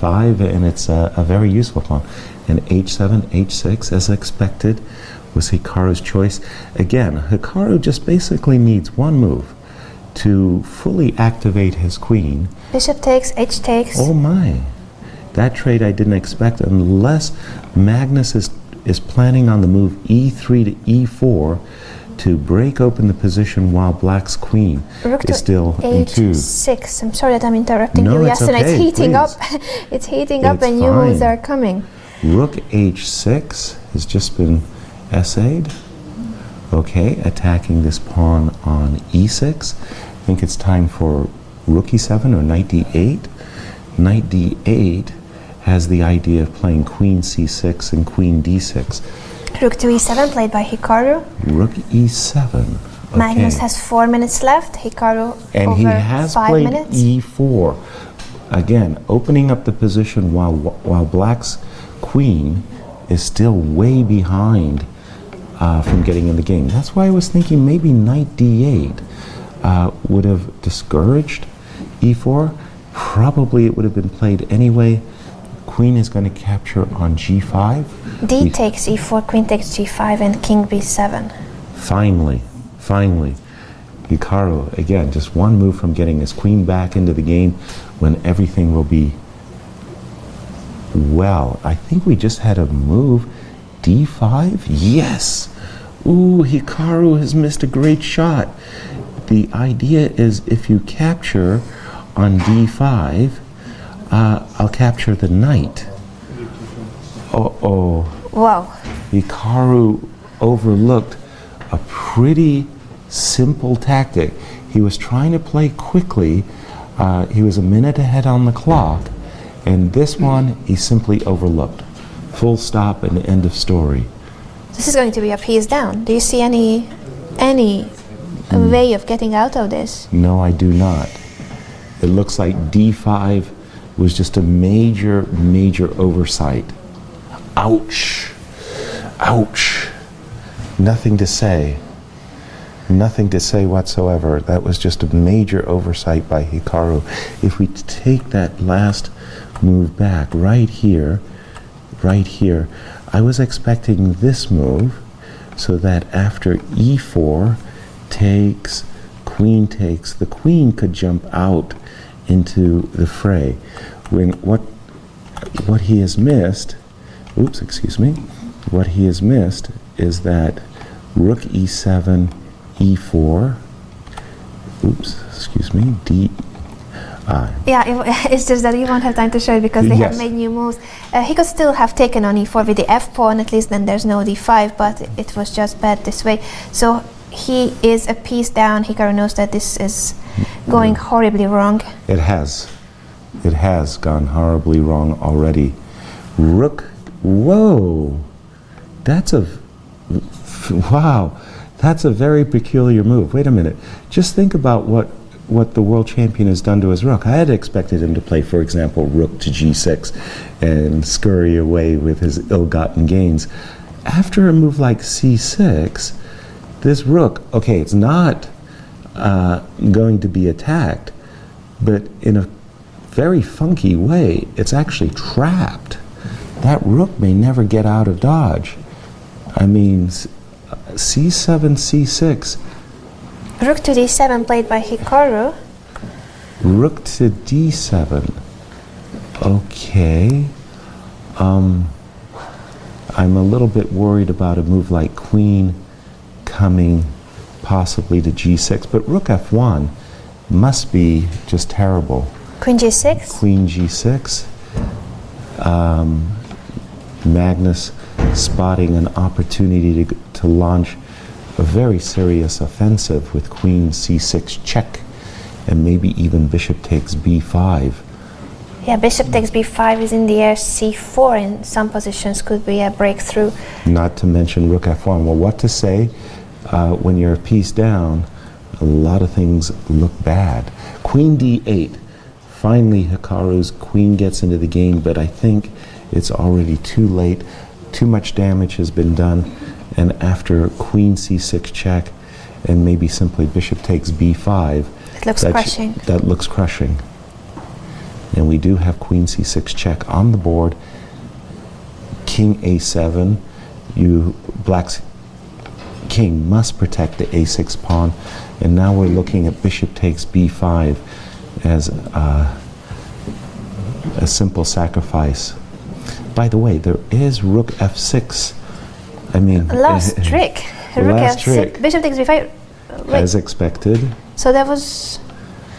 5, and it's a very useful pawn. And h7, h6, as expected, was Hikaru's choice. Again, Hikaru just basically needs one move to fully activate his queen. Bishop takes, h takes. Oh my. That trade I didn't expect, unless Magnus is planning on the move e3 to e4 to break open the position while black's queen is still in 2. h6. I'm sorry that I'm interrupting no, you. Yes, and okay, it's heating please. up. It's heating up and new moves are coming. Rook h6 has just been essayed. Okay, attacking this pawn on e6. I think it's time for rook e7 or knight d8. Knight d8 has the idea of playing queen c6 and queen d6. Rook to e7 played by Hikaru. Rook e7. Okay. Magnus has 4 minutes left. Hikaru and over he has 5 played minutes. e4. Again, opening up the position while black's queen is still way behind from getting in the game. That's why I was thinking maybe knight d8 would have discouraged e4. Probably it would have been played anyway. Queen is going to capture on g5. D takes e4, queen takes g5, and king b7. Finally, Hikaru, again, just one move from getting his queen back into the game when everything will be well. I think we just had a move, d5? Yes! Ooh, Hikaru has missed a great shot. The idea is if you capture on d5, I'll capture the knight. Uh-oh. Wow. Hikaru overlooked a pretty simple tactic. He was trying to play quickly. He was a minute ahead on the clock, and this one he simply overlooked. Full stop and end of story. This is going to be a piece down. Do you see any way of getting out of this? No, I do not. It looks like d5 was just a major oversight. Ouch. Ouch. Nothing to say. Nothing to say whatsoever. That was just a major oversight by Hikaru. If we take that last move back, right here, I was expecting this move so that after e4 takes, the queen could jump out into the fray. When what he has missed, what he has missed is that rook e7, e4, d. It's just that we won't have time to show it because they have made new moves. He could still have taken on e4 with the f pawn, at least then there's no d5, but it was just bad this way. So he is a piece down. Hikaru knows that this is going horribly wrong. It has gone horribly wrong already. Rook, whoa, that's a very peculiar move. Wait a minute, just think about what the world champion has done to his rook. I had expected him to play, for example, rook to g6 and scurry away with his ill-gotten gains. After a move like c6, this rook, okay, it's not going to be attacked, but in a very funky way, it's actually trapped. That rook may never get out of dodge. I mean, c7, c6. Rook to d7 played by Hikaru. Rook to d7. Okay. I'm a little bit worried about a move like queen coming possibly to g6, but rook f1 must be just terrible. Queen g6? Queen g6. Magnus spotting an opportunity to launch a very serious offensive with queen c6 check, and maybe even bishop takes b5. Yeah, bishop takes b5 is in the air. c4 in some positions could be a breakthrough. Not to mention rook f1. Well, what to say when you're a piece down? A lot of things look bad. Queen d8. Finally, Hikaru's queen gets into the game, but I think it's already too late. Too much damage has been done, and after queen c6 check, and maybe simply bishop takes b5. It looks crushing. That looks crushing. And we do have queen c6 check on the board. King a7. Black's king must protect the a6 pawn. And now we're looking at bishop takes b5 as a simple sacrifice. By the way, there is rook f6. I mean, last trick. Rook last f6. trick. Bishop takes b5. As expected. So that was.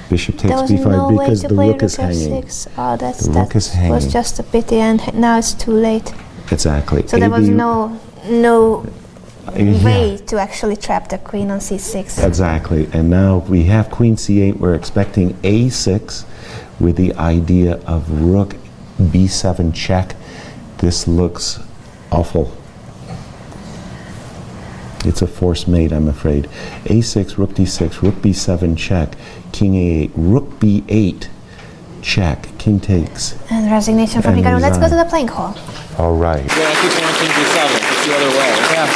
Bishop takes There was b5 no way because to the play rook is hanging. f6. Oh, The rook is hanging. was just a pity, and now it's too late. Exactly. So there was no Yeah. way to actually trap the queen on c6. Exactly. And now we have queen c8. We're expecting a6 with the idea of rook b7 check. This looks awful. It's a forced mate, I'm afraid. a6, rook d6, rook b7 check, king a8, rook b8 check, king takes. And resignation from And Hikaru. Let's go to resign. the playing hall. All right. Yeah, I keep on king b7. It's the other way. Yeah.